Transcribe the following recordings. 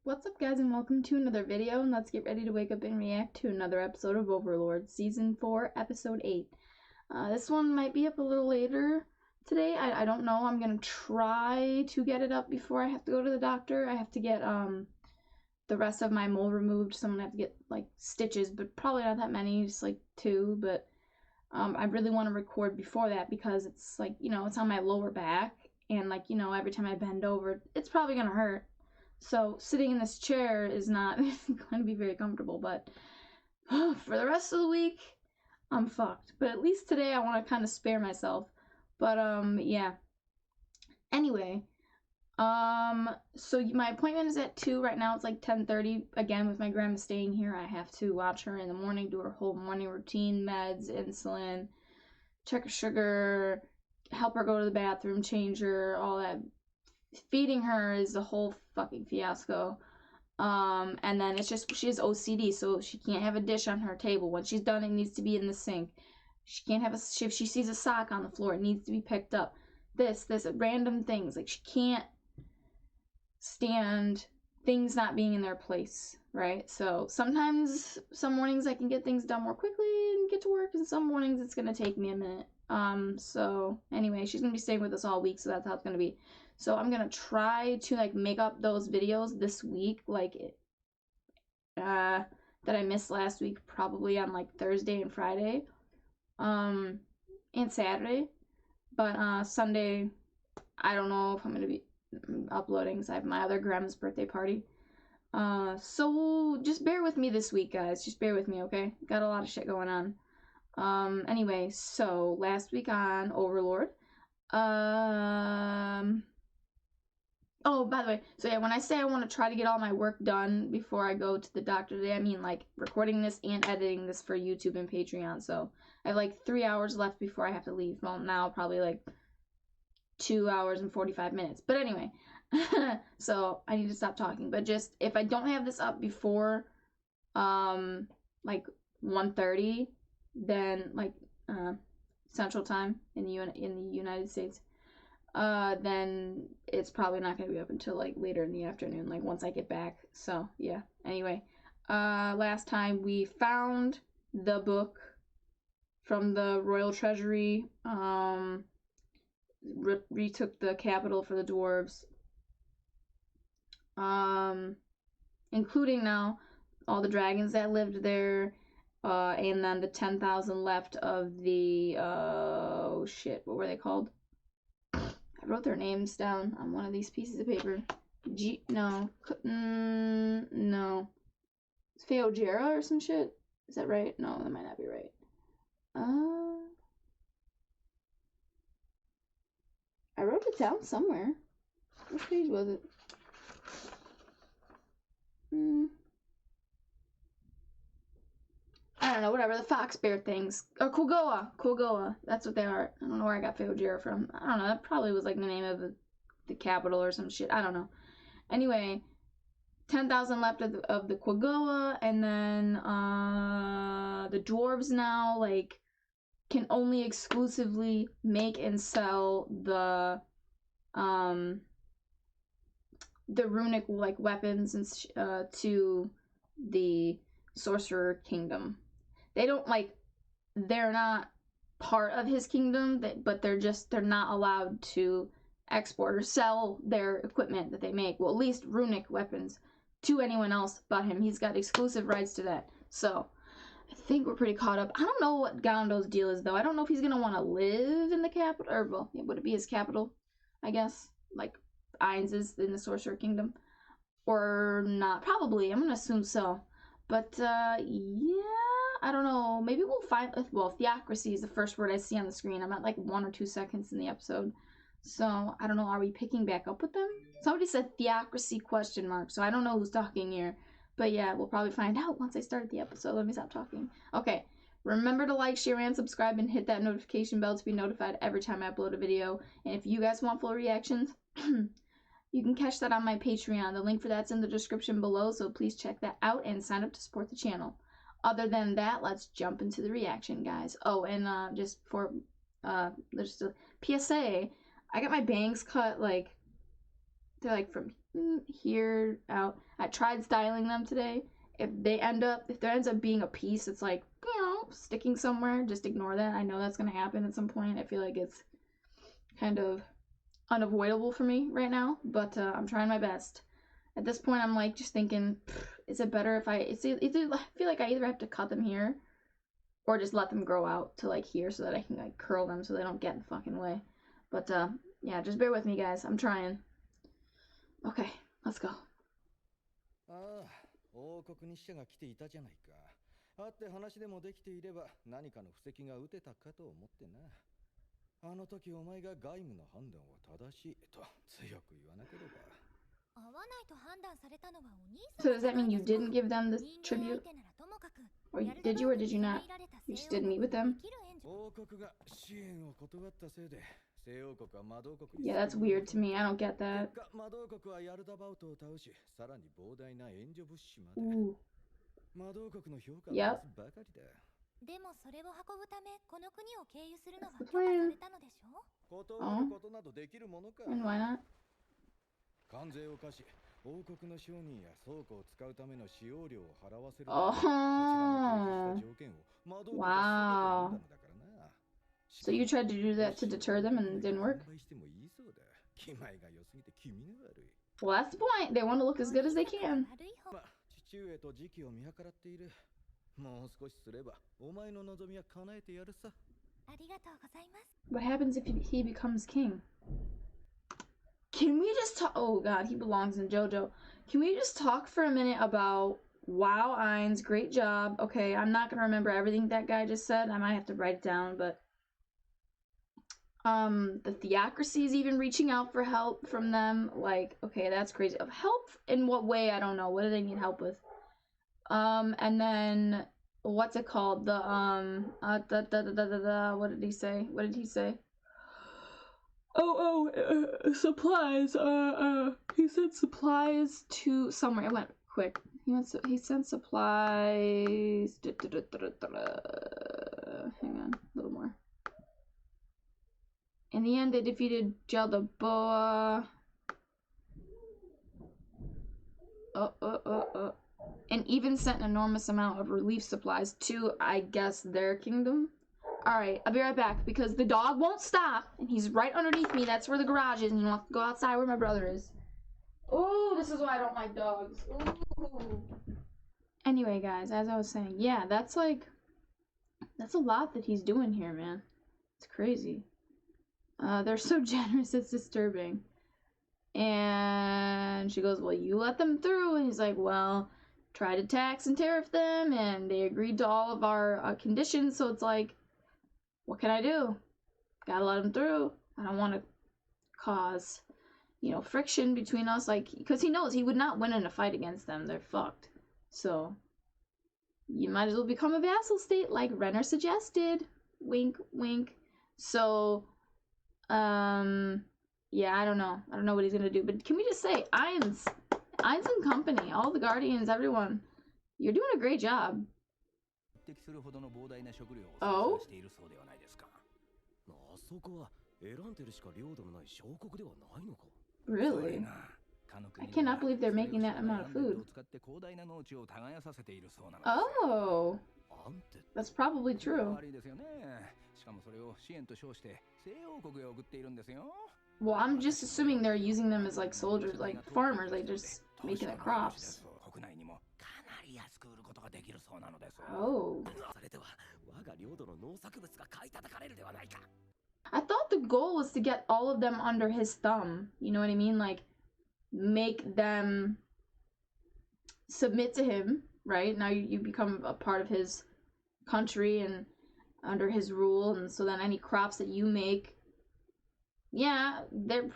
What's up, guys, and welcome to another video, and let's get ready to wake up and react to another episode of Overlord, Season 4, Episode 8. This one might be up a little later today. I don't know. I'm gonna try to get it up before I have to go to the doctor. I have to get, the rest of my mole removed, so I'm gonna have to get, like, stitches, but probably not that many, just, like, 2, but, I really want to record before that because it's, like, you know, it's on my lower back, and, like, you know, every time I bend over, it's probably gonna hurt. So sitting in this chair is not going to be very comfortable, but for the rest of the week, I'm fucked. But at least today I want to kind of spare myself. But, yeah. Anyway, so my appointment is at 2. Right now it's like 10:30. Again, with my grandma staying here, I have to watch her in the morning, do her whole morning routine, meds, insulin, check her sugar, help her go to the bathroom, change her, all that. Feeding her is a whole fucking fiasco. And then it's just, she has OCD, so she can't have a dish on her table. When she's done, it needs to be in the sink. She can't have if she sees a sock on the floor, it needs to be picked up. This, random things. Like, she can't stand things not being in their place, right? So sometimes, some mornings I can get things done more quickly and get to work, and some mornings it's gonna take me a minute. So anyway, she's gonna be staying with us all week, so that's how it's gonna be. So I'm gonna try to, like, make up those videos this week, like, that I missed last week, probably on, like, Thursday and Friday, and Saturday. But, Sunday, I don't know if I'm gonna be uploading, because I have my other grandma's birthday party. So just bear with me this week, guys. Just bear with me, okay? Got a lot of shit going on. Anyway, so last week on Overlord, oh, by the way, so yeah, when I say I want to try to get all my work done before I go to the doctor today, I mean, like, recording this and editing this for YouTube and Patreon. So I have, like, 3 hours left before I have to leave. Well, now probably, like, 2 hours and 45 minutes. But anyway, so I need to stop talking. But just, if I don't have this up before, like, 1:30, then, like, Central Time in the United States, then it's probably not going to be up until, like, later in the afternoon, like, once I get back. So, yeah. Anyway, last time we found the book from the Royal Treasury, retook the capital for the dwarves, including now all the dragons that lived there, and then the 10,000 left of the, oh shit, what were they called? I wrote their names down on one of these pieces of paper. No. It's Theocracy or some shit? Is that right? No, that might not be right. I wrote it down somewhere. What page was it? I don't know, whatever, the fox bear things. Or Kulgoa. That's what they are. I don't know where I got Theocracy from. I don't know, that probably was, like, the name of the capital or some shit. I don't know. Anyway, 10,000 left of the Kulgoa, and then, the dwarves now, like, can only exclusively make and sell the runic, like, weapons and to the sorcerer kingdom. They don't, like, they're not part of his kingdom, but they're not allowed to export or sell their equipment that they make, well, at least runic weapons, to anyone else but him. He's got exclusive rights to that. So I think we're pretty caught up. I don't know what Gondo's deal is, though. I don't know if he's gonna want to live in the capital, or, well, would it be his capital, I guess, like Ainz is in the sorcerer kingdom, or not. Probably, I'm gonna assume so. But, yeah, I don't know. Maybe we'll find, well, Theocracy is the first word I see on the screen. I'm at, like, 1 or 2 seconds in the episode. So, I don't know. Are we picking back up with them? Somebody said Theocracy ? So I don't know who's talking here. But, yeah, we'll probably find out once I start the episode. Let me stop talking. Okay. Remember to like, share, and subscribe, and hit that notification bell to be notified every time I upload a video. And if you guys want full reactions, you can catch that on my Patreon. The link for that's in the description below, so please check that out and sign up to support the channel. Other than that, let's jump into the reaction, guys. Oh, and just for just a PSA, I got my bangs cut, like, they're like from here out. I tried styling them today. If there ends up being a piece that's like, you know, sticking somewhere, just ignore that. I know that's gonna happen at some point. I feel like it's kind of unavoidable for me right now, but I'm trying my best. At this point, I'm like just thinking, is it better if I feel like I either have to cut them here or just let them grow out to like here so that I can like curl them so they don't get in the fucking way. But yeah, just bear with me, guys. I'm trying. Okay, let's go. 王国に使者が来ていたじゃないか。会って話でもできていれば何かの布石が打てたかと思ってな。あの時お前が外務の判断は正しいと強く言わなければ。会わないと判断されたのはお兄さん。 So does that mean you didn't give them the tribute? Or did you or did you not? You just didn't meet with them? Yeah, that's weird to me. I don't get that. Ooh. Yep. That's the plan. Oh. And why not? Oh. Wow. So you tried to do that to deter them and it didn't work? Well, that's the point. They want to look as good as they can. What happens if he becomes king? Can we just talk? Oh god, he belongs in JoJo. Can we just talk for a minute about wow, Ainz, great job. Okay, I'm not gonna remember everything that guy just said. I might have to write it down, but the Theocracy is even reaching out for help from them. Like, okay, that's crazy. Of help in what way? I don't know. What do they need help with? And then what's it called? The what did he say? What did he say? Supplies. He said supplies to somewhere. It went quick. He sent supplies. Hang on, a little more. In the end, they defeated Jeldaboa. And even sent an enormous amount of relief supplies to, I guess, their kingdom. Alright, I'll be right back because the dog won't stop. And he's right underneath me. That's where the garage is. And you want to go outside where my brother is. Oh, this is why I don't like dogs. Ooh. Anyway, guys, as I was saying, yeah, that's a lot that he's doing here, man. It's crazy. They're so generous, it's disturbing. And she goes, well, you let them through. And he's like, well, try to tax and tariff them. And they agreed to all of our conditions. So it's like, what can I do? Gotta let them through. I don't want to cause, you know, friction between us. Like, because he knows he would not win in a fight against them. They're fucked. So, you might as well become a vassal state like Renner suggested. Wink, wink. So, yeah, I don't know. I don't know what he's gonna do. But can we just say, Ainz and company, all the Guardians, everyone, you're doing a great job. Oh? Really? I cannot believe they're making that amount of food. Oh! That's probably true. Well, I'm just assuming they're using them as like soldiers, like farmers, like just making the crops. Oh. I thought the goal was to get all of them under his thumb. You know what I mean? Like, make them submit to him, right? Now you become a part of his country and under his rule, and so then any crops that you make, yeah, they're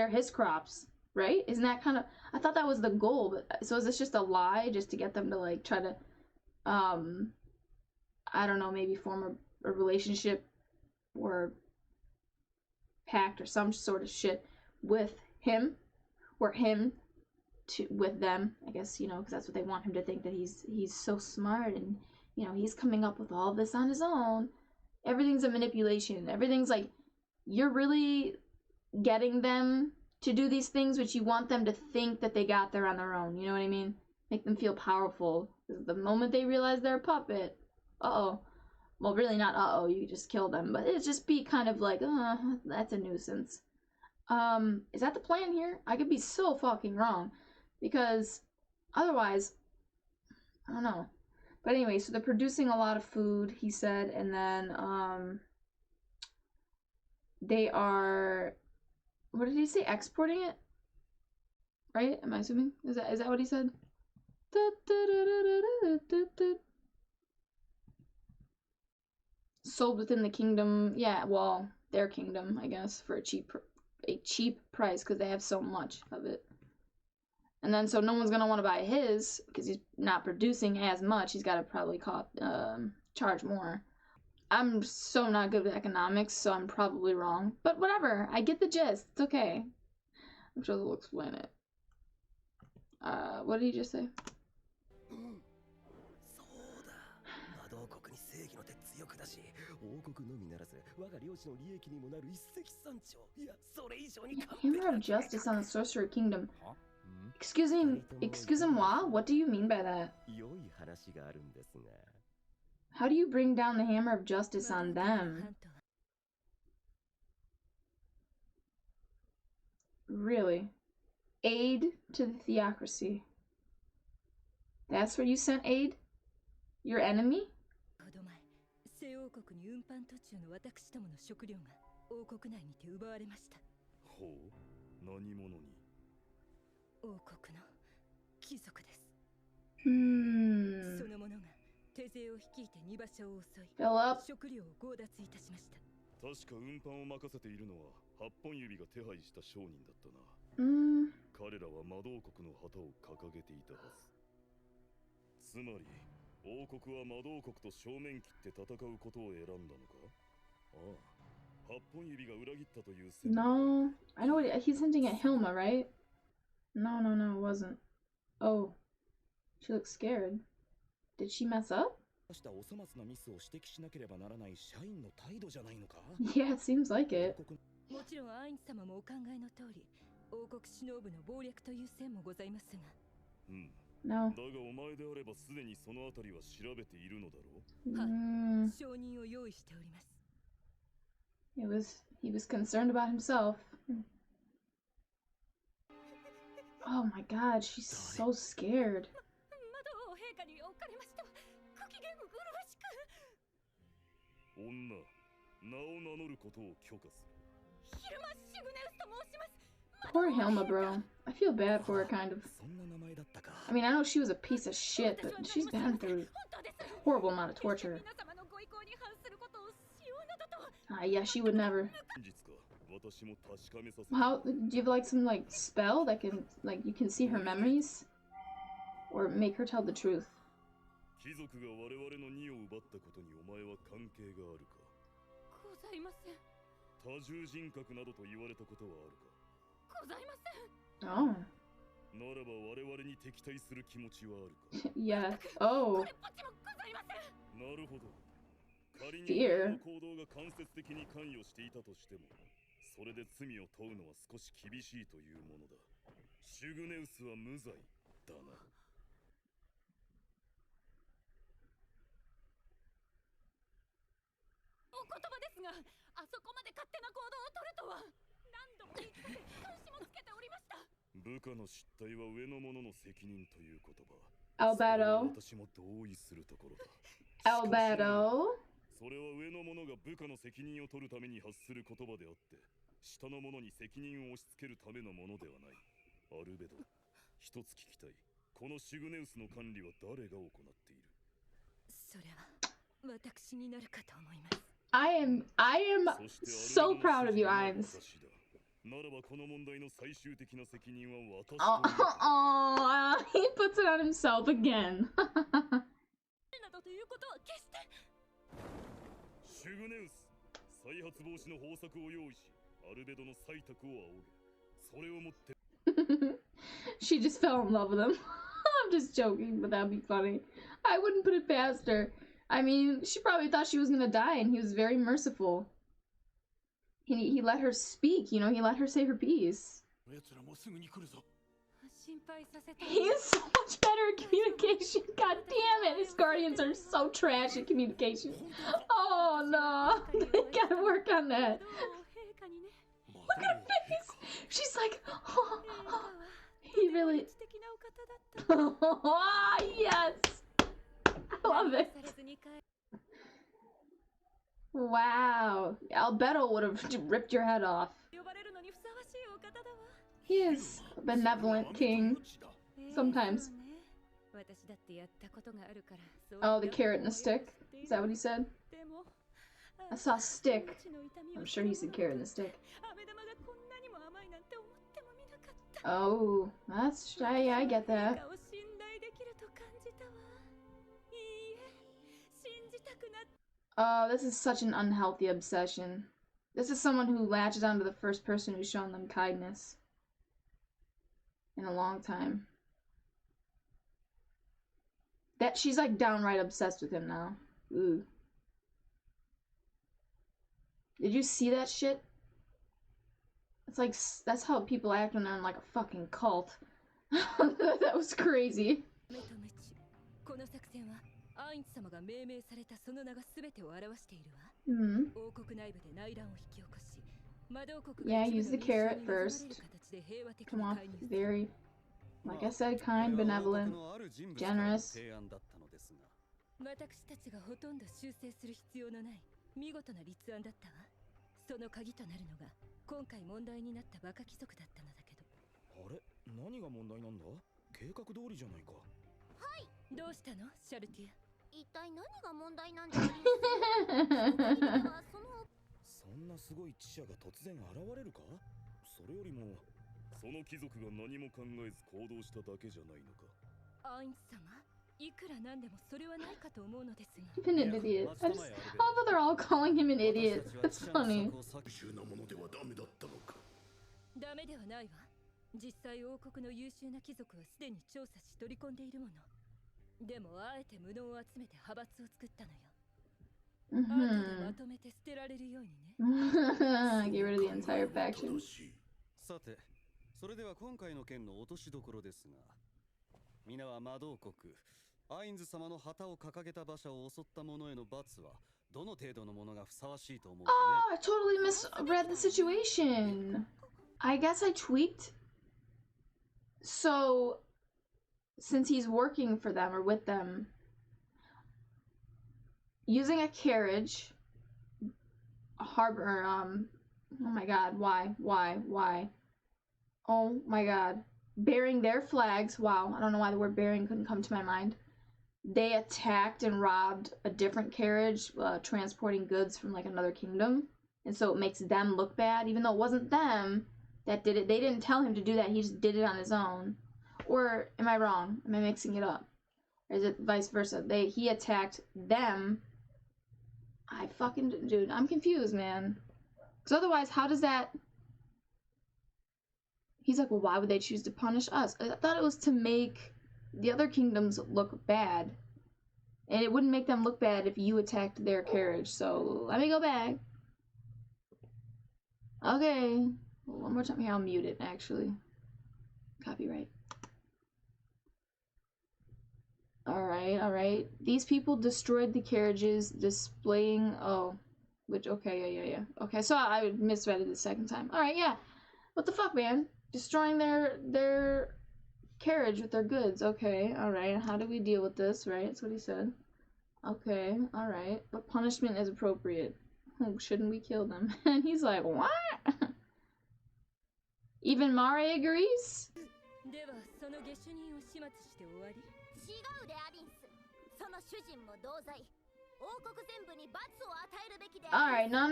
his crops, right? Isn't that kind of, I thought that was the goal, but so is this just a lie just to get them to like try to I don't know, maybe form a relationship or pact or some sort of shit with him, or him with them, I guess, you know, because that's what they want him to think, that he's so smart and, you know, he's coming up with all this on his own. Everything's a manipulation. Everything's like, you're really getting them to do these things, but you want them to think that they got there on their own. You know what I mean? Make them feel powerful. The moment they realize they're a puppet, uh-oh. Well, really not uh-oh, you just kill them, but it'd just be kind of like, that's a nuisance. Is that the plan here? I could be so fucking wrong, because otherwise, I don't know. But anyway, so they're producing a lot of food, he said, and then, they are, what did he say, exporting it? Right? Am I assuming? Is that what he said? Sold within the kingdom, yeah, well, their kingdom, I guess, for a cheap price, because they have so much of it. And then, so no one's gonna want to buy his, because he's not producing as much. He's got to probably charge more. I'm so not good with economics, so I'm probably wrong. But whatever, I get the gist. It's okay. I'm sure they'll explain it. What did he just say? Hammer of Justice on the Sorcerer Kingdom. Excuse moi? What do you mean by that? How do you bring down the Hammer of Justice on them? Really? Aid to the Theocracy. That's where you sent aid? Your enemy? Fill up. 確か運搬を任せているのは八本指が手配した商人だったな。彼らは魔導国の旗を掲げていたはず。つまり王国は魔導国と正面切って戦うことを選んだのか？ああ、八本指が裏切ったという説。No, I know what he's hinting at Hilma, right? No, it wasn't. Oh, she looks scared. Did she mess up? Yeah, it seems like it. No. He was concerned about himself. Oh my god, she's so scared. Poor Hilma, bro. I feel bad for her, kind of. I mean, I know she was a piece of shit, but she's been through a horrible amount of torture. Yeah, she would never. How do you have like some like spell that can you can see her memories, or make her tell the truth? Oh. Yeah. Oh. Fear. Albedo. Albedo. それは上の者が部下の責任を取るために発する言葉であって、下の者に責任を押し付けるためのものではない。アルベド、一つ聞きたい。このシグネウスの管理は誰が行っている？それは私になるかと思います。I am so proud of you, Imes. ならばこの問題の最終的な責任は私。Oh, he puts it on himself again. などということは決して。シュグネウス、再発防止の方策を用意し、アルベドの採択を仰げ。それをもって。She just fell in love with him. I'm just joking, but that'd be funny. I wouldn't put it past her. I mean, she probably thought she was gonna die, and he was very merciful. He let her speak, you know, he let her say her piece. He is so much better at communication. God damn it, his guardians are so trash at communication. Oh no, they gotta work on that. Look at her face. She's like, oh, oh. He really. Oh, yes. I love it. Wow. Albedo would have ripped your head off. He is a benevolent king. Sometimes. Oh, the carrot and the stick? Is that what he said? I saw stick. I'm sure he said carrot and the stick. Oh, that's... I get that. Oh, this is such an unhealthy obsession. This is someone who latches onto the first person who's shown them kindness in a long time. That she's like downright obsessed with him now. Ooh. Did you see that shit? It's like, that's how people act when they're in like a fucking cult. That was crazy. Yeah, use the carrot first. Come off very, like I said, kind, benevolent, generous. An idiot. I love how they're all calling him an idiot. It's funny. Get rid of the entire faction. さて、それでは今回の件の落としどころですが、皆は魔導国アインズ様の旗を掲げた馬車を襲った者への罰はどの程度のものがふさわしいと思うかね。 Oh, I totally misread the situation. I guess I tweaked. So, since he's working for them or with them, using a carriage, a harbor, oh my god, why? Oh my god. Bearing their flags, wow, I don't know why the word bearing couldn't come to my mind. They attacked and robbed a different carriage, transporting goods from like another kingdom. And so it makes them look bad, even though it wasn't them that did it. They didn't tell him to do that, he just did it on his own. Or am I wrong? Am I mixing it up? Or is it vice versa? He attacked them. Dude, I'm confused, man. Because otherwise, how does that... He's like, well, why would they choose to punish us? I thought it was to make the other kingdoms look bad. And it wouldn't make them look bad if you attacked their carriage. So, let me go back. Okay. One more time here, I'll mute it, actually. Copyright. Alright. These people destroyed the carriages, displaying... Oh. Which, okay, yeah. Okay, so I misread it the second time. Alright, yeah. What the fuck, man? Destroying their carriage with their goods. Okay, alright. How do we deal with this, right? That's what he said. Okay, alright. What punishment is appropriate? Shouldn't we kill them? And he's like, what? Even Mare agrees? Alright, no.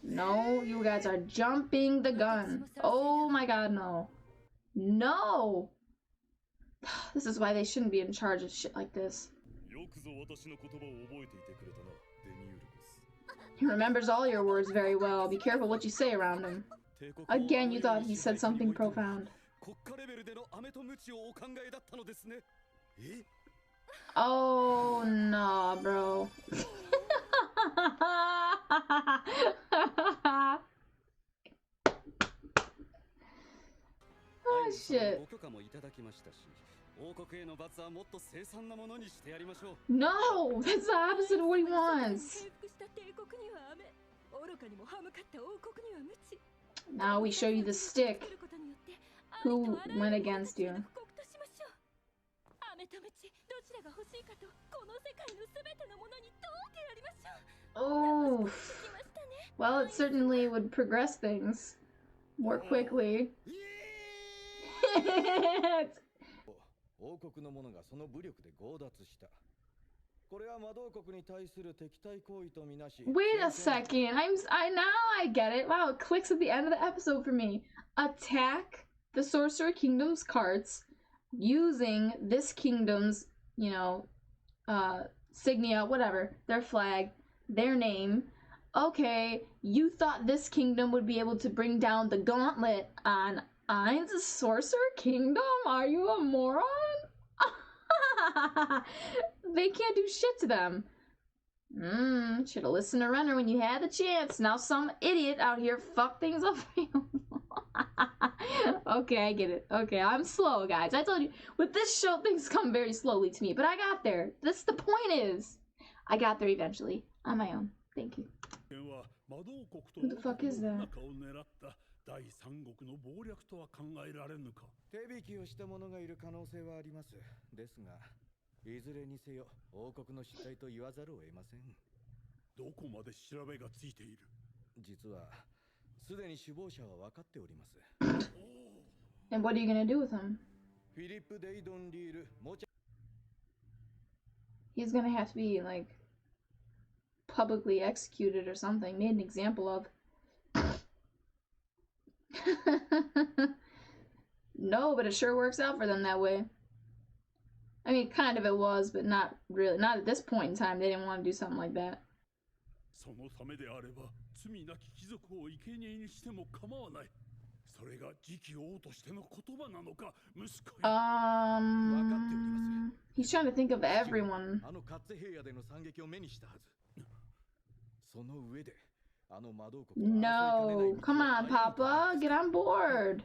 No, you guys are jumping the gun. Oh my god, no. No! This is why they shouldn't be in charge of shit like this. He remembers all your words very well. Be careful what you say around him. Again, you thought he said something profound. Oh, no, bro. shit. ご許可もいただきましたし、王国への罰はもっと凄惨なものにしてやりましょう。 No! That's the opposite of what he wants! Now we show you the stick. Who went against you? Oh, well, it certainly would progress things more quickly. 王国の者がその武力で強奪した。これは魔導国に対する敵対行為とみなし。 Wait a second. Now I get it. Wow, it clicks at the end of the episode for me. Attack the Sorcerer Kingdom's carts using this kingdom's, you know, signia, whatever, their flag, their name. Okay, you thought this kingdom would be able to bring down the gauntlet on Ain's Sorcerer Kingdom? Are you a moron? They can't do shit to them. Should have listened to Renner when you had the chance. Now some idiot out here fucked things up for you. Okay, I get it. Okay, I'm slow, guys. I told you, with this show, things come very slowly to me, but I got there. That's the point is, I got there eventually, on my own. Thank you. Who the fuck is that? 第三国の謀略とは考えられぬか。手引きをした者がいる可能性はあります。ですが、いずれにせよ王国の失態と言わざるを得ません。どこまで調べがついている？実はすでに首謀者は分かっております。 And what are you gonna do with him? フィリップ・デイドン・リール・モチャ。 He's gonna have to be, like, publicly executed or something, made an example of. No, but it sure works out for them that way. I mean, kind of it was, but not really. Not at this point in time. They didn't want to do something like that. そのためであれば、罪なき貴族を生贄にしても構わない。それが次期王としての言葉なのか、息子よ。He's trying to think of everyone. あのカッツ平野での惨劇を目にしたはず。その上で。 No, come on, Papa, get on board.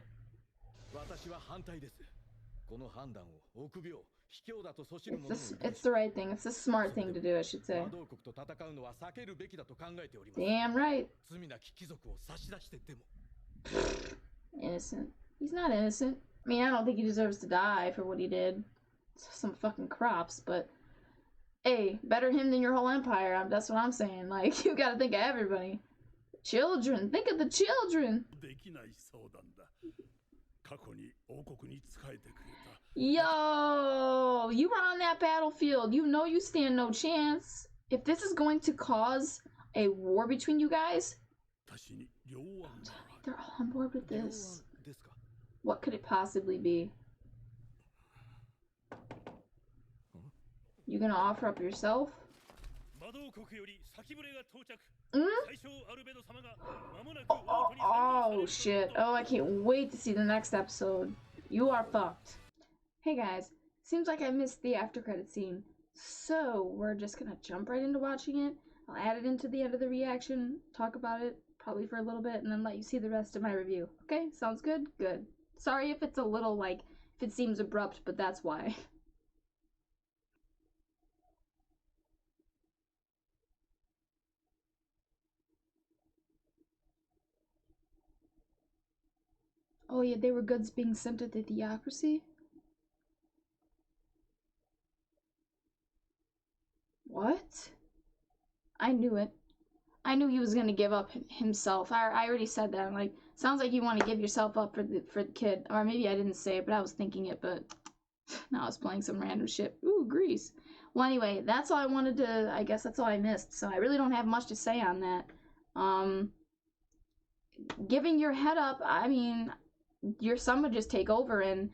It's the right thing. It's the smart thing to do, I should say. Damn right. Innocent. He's not innocent. I mean, I don't think he deserves to die for what he did. Some fucking crops, but hey, better him than your whole empire. That's what I'm saying. Like, you gotta think of everybody. Children, think of the children. Yo, you were on that battlefield. You know you stand no chance. If this is going to cause a war between you guys, they're all on board with this. What could it possibly be? You gonna offer up yourself? Oh shit. Oh, I can't wait to see the next episode. You are fucked. Hey guys, seems like I missed the after credit scene. So, we're just gonna jump right into watching it. I'll add it into the end of the reaction, talk about it, probably for a little bit, and then let you see the rest of my review. Okay, sounds good? Good. Sorry if it's a little, like, if it seems abrupt, but that's why. Oh yeah, they were goods being sent to the Theocracy? What? I knew it. I knew he was gonna give up himself. I already said that. I'm like, sounds like you want to give yourself up for the kid. Or maybe I didn't say it, but I was thinking it, but now I was playing some random shit. Ooh, Greece. Well, anyway, that's all I wanted to, I guess that's all I missed. So I really don't have much to say on that. Giving your head up, I mean, your son would just take over, and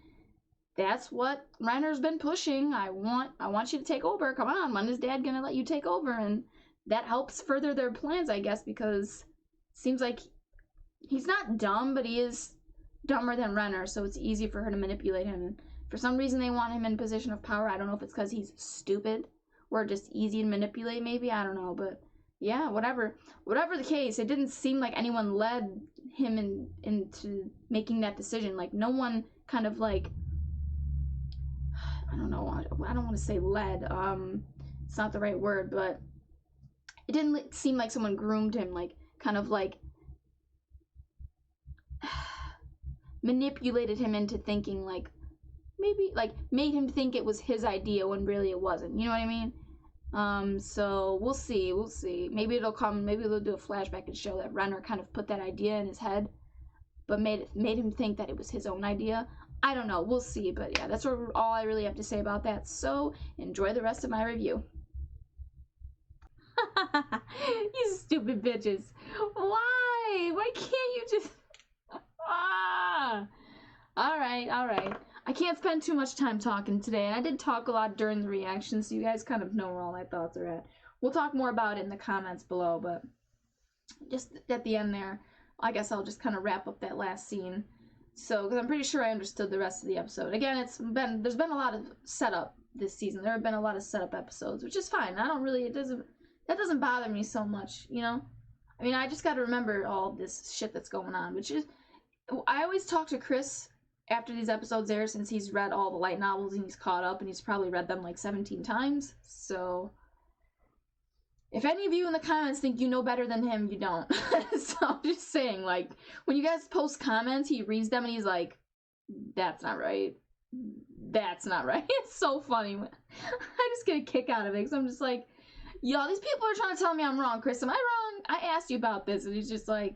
that's what Renner's been pushing. I want you to take over. Come on, when is Dad gonna let you take over? And that helps further their plans, I guess, because it seems like he's not dumb, but he is dumber than Renner, so it's easy for her to manipulate him. And for some reason, they want him in a position of power. I don't know if it's because he's stupid or just easy to manipulate, maybe. I don't know, but yeah, whatever. Whatever the case, it didn't seem like anyone led him into making that decision. Like, no one kind of like, I don't know, I don't want to say led, it's not the right word, but it didn't seem like someone groomed him, like, kind of like manipulated him into thinking, like, maybe, like, made him think it was his idea when really it wasn't, you know what I mean? So we'll see. Maybe it'll come, maybe they'll do a flashback and show that Renner kind of put that idea in his head, but made him think that it was his own idea. I don't know, we'll see, but yeah, that's all I really have to say about that, so enjoy the rest of my review. You stupid bitches. Why can't you just... Alright. I can't spend too much time talking today, and I did talk a lot during the reaction, so you guys kind of know where all my thoughts are at. We'll talk more about it in the comments below, but just at the end there, I guess I'll just kind of wrap up that last scene. So, because I'm pretty sure I understood the rest of the episode. Again, there's been a lot of setup this season. There have been a lot of setup episodes, which is fine. That doesn't bother me so much, you know? I mean, I just gotta remember all this shit that's going on, which is, I always talk to Chris after these episodes air, since he's read all the light novels and he's caught up and he's probably read them like 17 times, so if any of you in the comments think you know better than him, you don't. So I'm just saying, like, when you guys post comments, he reads them and he's like, that's not right. It's so funny. I just get a kick out of it, because I'm just like, yo, these people are trying to tell me I'm wrong, Chris. Am I wrong? I asked you about this, and he's just like,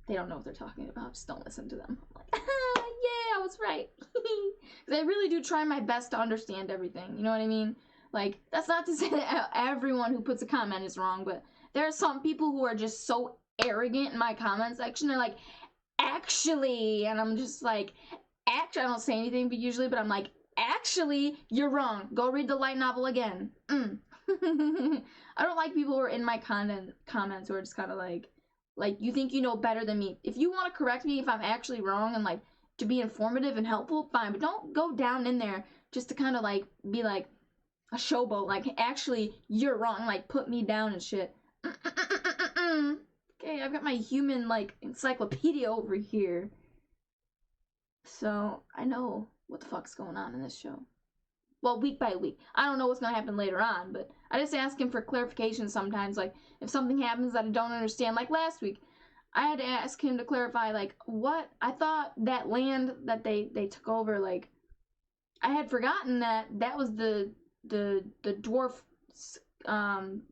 they don't know what they're talking about. Just don't listen to them. I'm like, yeah, I was right. Because I really do try my best to understand everything. You know what I mean? Like, that's not to say that everyone who puts a comment is wrong, but there are some people who are just so arrogant in my comment section. They're like, actually, and I'm just like, actually, I don't say anything usually, but I'm like, actually, you're wrong. Go read the light novel again. I don't like people who are in my comments who are just kind of like, you think you know better than me. If you want to correct me if I'm actually wrong and, like, to be informative and helpful, fine, but don't go down in there just to kind of, like, be like a showboat, like, actually, you're wrong, like, put me down and shit. Okay, I've got my human, like, encyclopedia over here. So, I know what the fuck's going on in this show. Well, week by week. I don't know what's gonna happen later on, but I just ask him for clarification sometimes, like, if something happens that I don't understand, like last week, I had to ask him to clarify, like, what, I thought that land that they took over, like, I had forgotten that was the dwarf,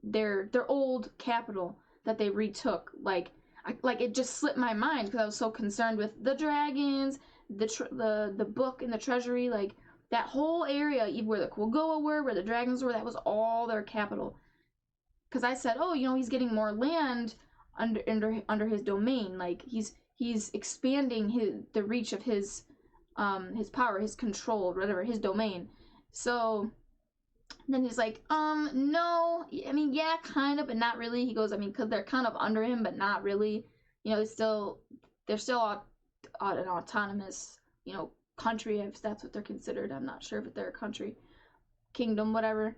their old capital that they retook, like, it just slipped my mind, because I was so concerned with the dragons, the book and the treasury, like, that whole area, even where the Quagoa were, where the dragons were, that was all their capital. Because I said, oh, you know, he's getting more land under his domain. Like, he's expanding the reach of his power, his control, whatever, his domain. So then he's like, no, I mean, yeah, kind of, but not really. He goes, I mean, because they're kind of under him, but not really. You know, they're still an autonomous, you know, country, if that's what they're considered. I'm not sure if they're a country, kingdom, whatever.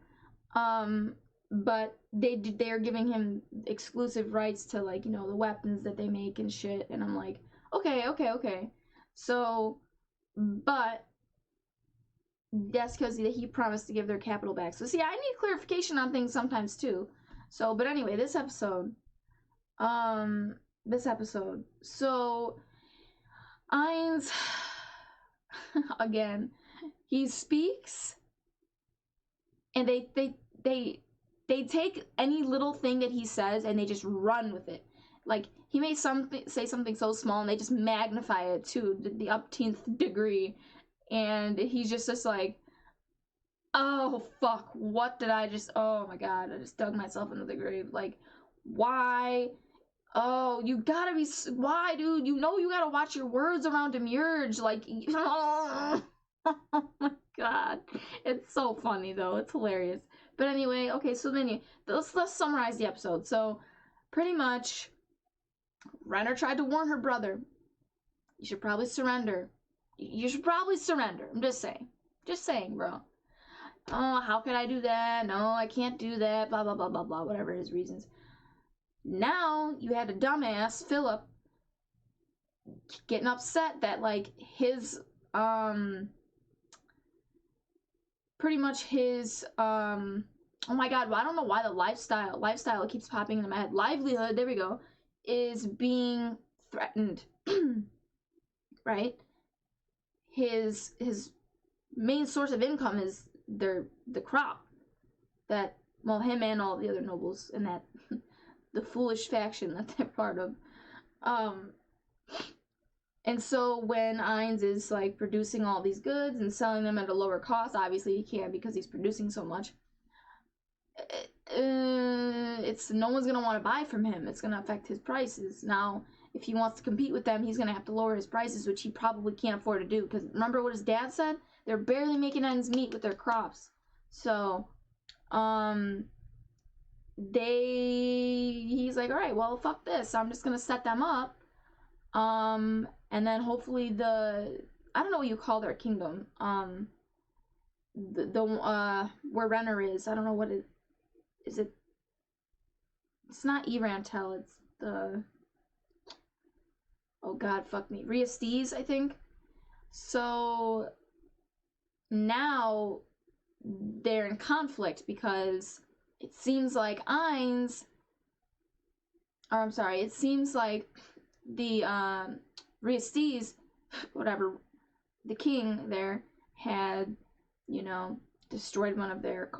But they're giving him exclusive rights to, like, you know, the weapons that they make and shit. And I'm like, okay. So, but that's because he promised to give their capital back. So see, I need clarification on things sometimes too. So, but anyway, this episode, so Ainz, again, he speaks, and they take any little thing that he says and they just run with it. Like, he may say something so small and they just magnify it to the upteenth degree, and he's just like, oh fuck, what did I just, oh my god, I just dug myself into the grave. Like, why? Oh, you gotta be, why, dude? You know you gotta watch your words around Demurge, like, oh my god. It's so funny, though. It's hilarious. But anyway, okay, so then let's summarize the episode. So, pretty much, Renner tried to warn her brother. You should probably surrender. You should probably surrender. I'm just saying. Just saying, bro. Oh, how could I do that? No, I can't do that. Blah, blah, blah, blah, blah. Whatever his reasons. Now, you had a dumbass, Philip, getting upset that, like, his, pretty much his, oh my god, well, I don't know why the lifestyle keeps popping into my head. Livelihood, there we go, is being threatened, right? His main source of income is the crop that, well, him and all the other nobles in that, the foolish faction that they're part of. And so when Ainz is, like, producing all these goods and selling them at a lower cost, obviously he can't because he's producing so much, it's, no one's gonna want to buy from him. It's gonna affect his prices. Now, if he wants to compete with them, he's gonna have to lower his prices, which he probably can't afford to do, because remember what his dad said? They're barely making ends meet with their crops. So, he's like, alright, well, fuck this. I'm just gonna set them up. And then hopefully I don't know what you call their kingdom. Where Renner is, I don't know what it is. It's not Erantel, it's the, oh god, fuck me, Riestes, I think. So now they're in conflict because it seems like it seems like the Riestes, whatever, the king there had, you know, destroyed one of their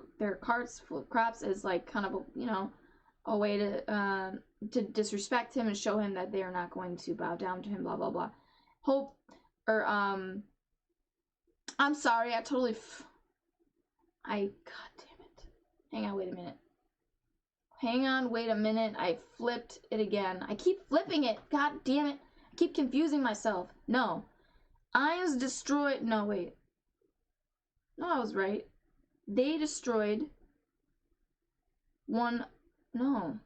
carts full of crops as, like, kind of a way to disrespect him and show him that they are not going to bow down to him, blah blah blah. I'm sorry, God damn it. Hang on, wait a minute. I flipped it again. I keep flipping it. God damn it. I keep confusing myself. No. Ainz destroyed... No, wait. No, I was right. They destroyed one... No.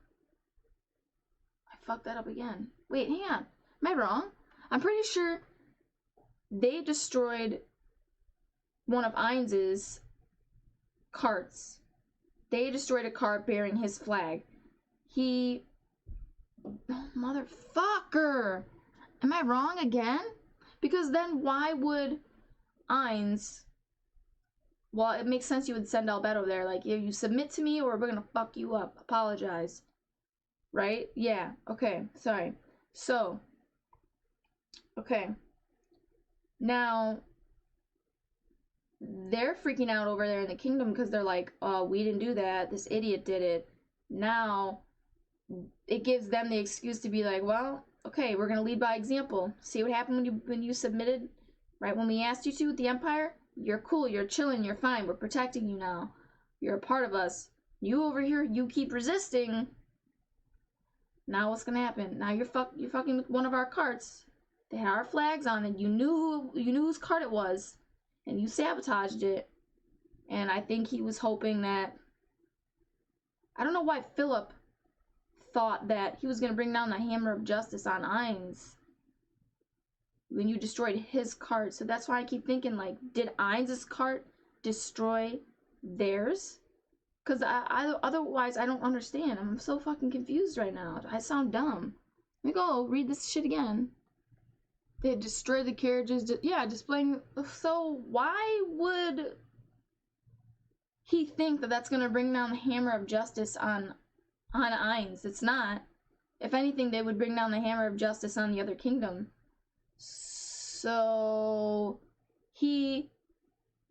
I fucked that up again. Wait, hang on. Am I wrong? I'm pretty sure they destroyed one of Ainz's carts. They destroyed a cart bearing his flag. Oh, motherfucker! Am I wrong again? Because then why would Ainz... Well, it makes sense you would send Albedo there. Like, you submit to me or we're gonna fuck you up. Apologize. Right? Yeah. Okay. Sorry. So. Okay. Now, they're freaking out over there in the kingdom because they're like, oh, we didn't do that. This idiot did it. Now, it gives them the excuse to be like, well, okay, we're going to lead by example. See what happened when you submitted? Right? When we asked you to with the Empire? You're cool. You're chilling. You're fine. We're protecting you now. You're a part of us. You over here, you keep resisting. Now what's going to happen? Now you're fucking with one of our carts. They had our flags on it. You knew whose cart it was. And you sabotaged it. And I think he was hoping that... I don't know why Philip thought that he was going to bring down the hammer of justice on Ainz when you destroyed his cart. So that's why I keep thinking, like, did Ainz's cart destroy theirs? Because otherwise I don't understand. I'm so fucking confused right now. I sound dumb. Let me go read this shit again. They destroyed the carriages. Displaying. So why would he think that that's going to bring down the hammer of justice on Ainz? It's not. If anything, they would bring down the hammer of justice on the other kingdom. So he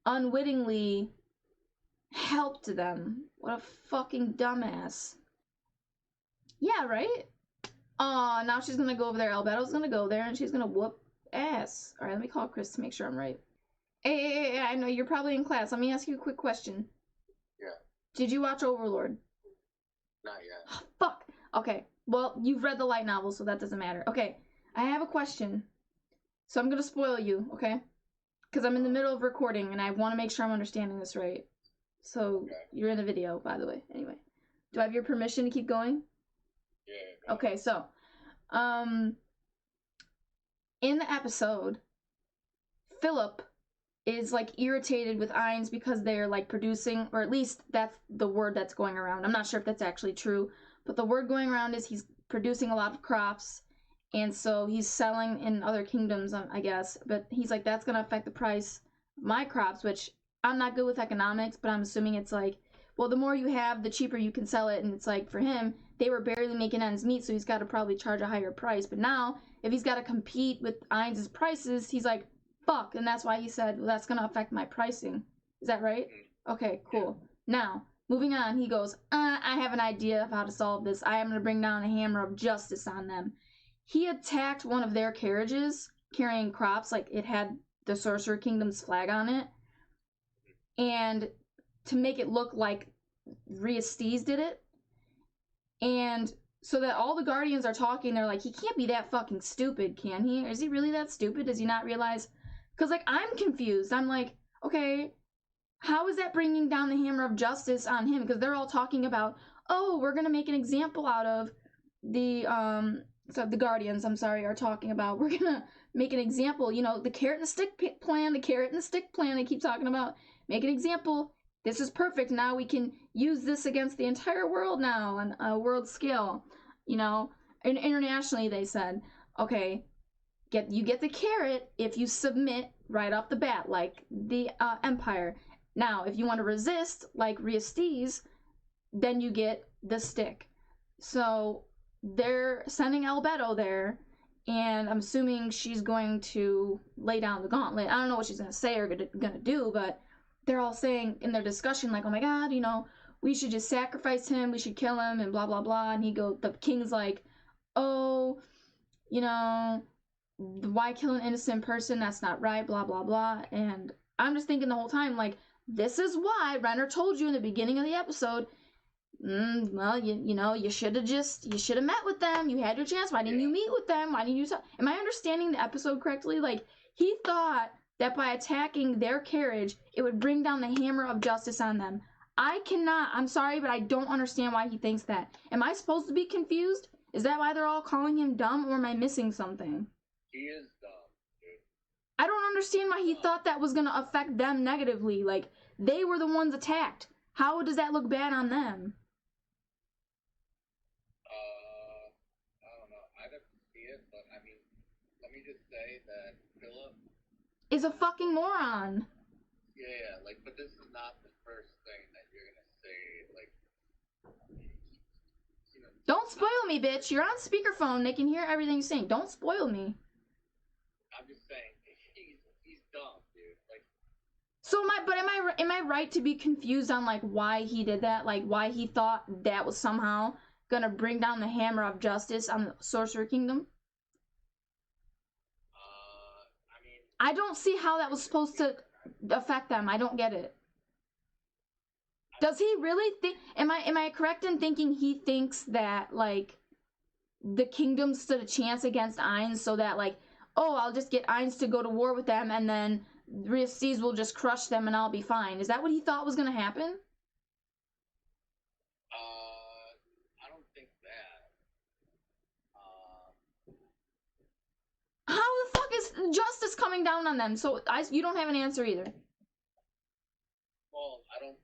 unwittingly helped them. What a fucking dumbass. Yeah, right? Aw, now she's gonna go over there. Albedo's gonna go there and she's gonna whoop ass. Alright, let me call Chris to make sure I'm right. Hey, I know you're probably in class. Let me ask you a quick question. Yeah. Did you watch Overlord? Not yet. Oh, fuck. Okay. Well, you've read the light novel, so that doesn't matter. Okay. I have a question. So I'm gonna spoil you, okay? Because I'm in the middle of recording and I want to make sure I'm understanding this right. So, Okay. You're in the video, by the way. Anyway. Do I have your permission to keep going? Yeah. Okay, so, in the episode, Philip is, like, irritated with Ainz because they're, like, producing, or at least that's the word that's going around. I'm not sure if that's actually true, but the word going around is he's producing a lot of crops, and so he's selling in other kingdoms, I guess. But he's like, that's gonna affect the price of my crops, which I'm not good with economics, but I'm assuming it's like, well, the more you have, the cheaper you can sell it. And it's like, for him, they were barely making ends meet, so he's got to probably charge a higher price. But now, if he's got to compete with Ainz' prices, he's like, fuck. And that's why he said, well, that's gonna affect my pricing. Is that right? Okay, cool. Now, moving on, he goes, I have an idea of how to solve this. I am going to bring down a hammer of justice on them. He attacked one of their carriages carrying crops, like it had the Sorcerer Kingdom's flag on it. And to make it look like Riestes did it. And so that all the Guardians are talking, they're like, he can't be that fucking stupid, can he? Is he really that stupid? Does he not realize? Because, like, I'm confused. I'm like, okay, how is that bringing down the hammer of justice on him? Because they're all talking about, oh, we're going to make an example out of the Guardians, are talking about, we're going to make an example, you know, the carrot and the stick plan, they keep talking about, make an example, this is perfect, now we can use this against the entire world now on a world scale, you know, and internationally they said, okay, you get the carrot if you submit right off the bat, like the Empire. Now, if you want to resist, like Riestes, then you get the stick. So they're sending Albedo there, and I'm assuming she's going to lay down the gauntlet. I don't know what she's going to say or going to do, but they're all saying in their discussion, like, oh my god, you know, we should just sacrifice him, we should kill him, and blah, blah, blah. And the king's like, oh, you know, why kill an innocent person? That's not right, blah, blah, blah. And I'm just thinking the whole time, like, this is why Renner told you in the beginning of the episode, well, you know, you should have met with them. You had your chance. Why didn't you meet with them? Why didn't you? Am I understanding the episode correctly? Like, he thought that by attacking their carriage, it would bring down the hammer of justice on them. I'm sorry, but I don't understand why he thinks that. Am I supposed to be confused? Is that why they're all calling him dumb, or am I missing something? He is dumb, dude. I don't understand why he thought that was gonna affect them negatively. Like, they were the ones attacked. How does that look bad on them? I don't know. I'd have to see it, but I mean, let me just say that Philip is a fucking moron. Yeah, like, but this is not the first thing that you're gonna say, like, you know. Don't spoil me, bitch. You're on speakerphone. They can hear everything you're saying. Don't spoil me. I'm just saying, he's dumb, dude. Like. So am I right to be confused on, like, why he did that? Like, why he thought that was somehow gonna bring down the hammer of justice on the Sorcerer Kingdom? I mean, I don't see how that was supposed to affect them. I don't get it. Does he really think? Am I correct in thinking he thinks that, like, the kingdom stood a chance against Ainz, so that, like, oh, I'll just get Ainz to go to war with them, and then Riestes will just crush them, and I'll be fine? Is that what he thought was gonna happen? I don't think that. How the fuck is justice coming down on them? So you don't have an answer either. Well, I don't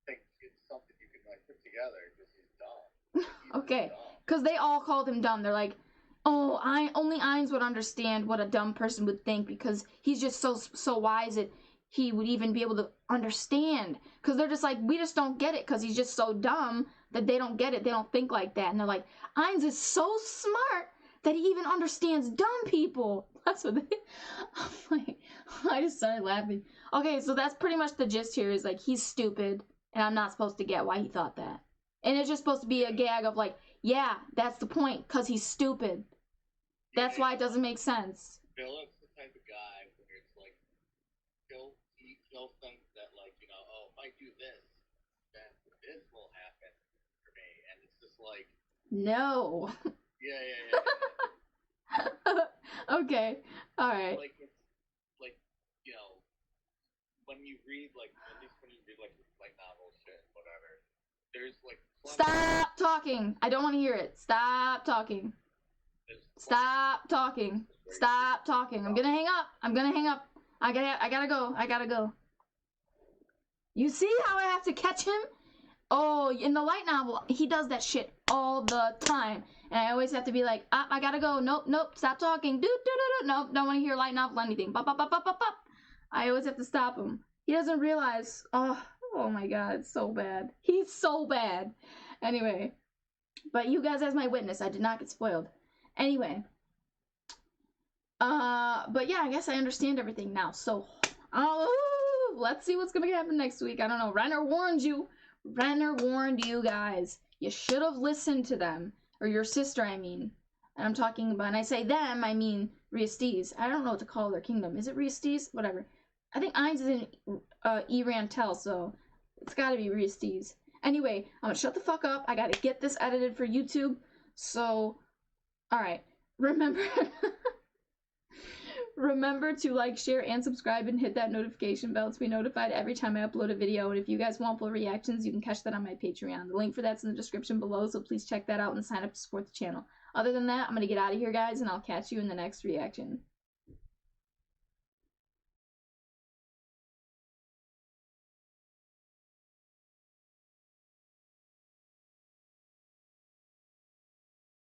think it's something you can, like, put together because he's dumb. Okay, because they all called him dumb. They're like, oh, only Ainz would understand what a dumb person would think, because he's just so wise that he would even be able to understand. Because they're just like, we just don't get it, because he's just so dumb that they don't get it. They don't think like that. And they're like, Ainz is so smart that he even understands dumb people. That's what they... I'm like, I just started laughing. Okay, so that's pretty much the gist here, is like, he's stupid, and I'm not supposed to get why he thought that. And it's just supposed to be a gag of like, yeah, that's the point, because he's stupid. That's why it doesn't make sense. Philip's the type of guy where it's like, he'll think that, like, you know, oh, if I do this, then this will happen for me. And it's just like... No. Yeah. Okay, alright. Like, it's, like, you know, when you read, like, at least when you read, like novel shit, whatever, there's, like... Stop talking! I don't want to hear it. Stop talking. Stop talking. Stop talking. I'm gonna hang up. I gotta go. You see how I have to catch him? Oh, in the light novel, he does that shit all the time. And I always have to be like, I gotta go. Nope, stop talking. Nope, don't want to hear light novel anything. Bop. I always have to stop him. He doesn't realize. Oh my god, it's so bad. He's so bad. Anyway, but you guys as my witness, I did not get spoiled. Anyway, but yeah, I guess I understand everything now. So, let's see what's gonna happen next week. I don't know. Renner warned you. Renner warned you guys. You should have listened to them. Or your sister, I mean. And I'm talking about, and I say them, I mean Riestes. I don't know what to call their kingdom. Is it Riestes? Whatever. I think Ainz is in Irantel, so it's gotta be Riestes. Anyway, I'm gonna shut the fuck up. I gotta get this edited for YouTube. So, alright. Remember to like, share, and subscribe, and hit that notification bell to be notified every time I upload a video. And if you guys want full reactions, you can catch that on my Patreon. The link for that's in the description below, so please check that out and sign up to support the channel. Other than that, I'm going to get out of here, guys, and I'll catch you in the next reaction.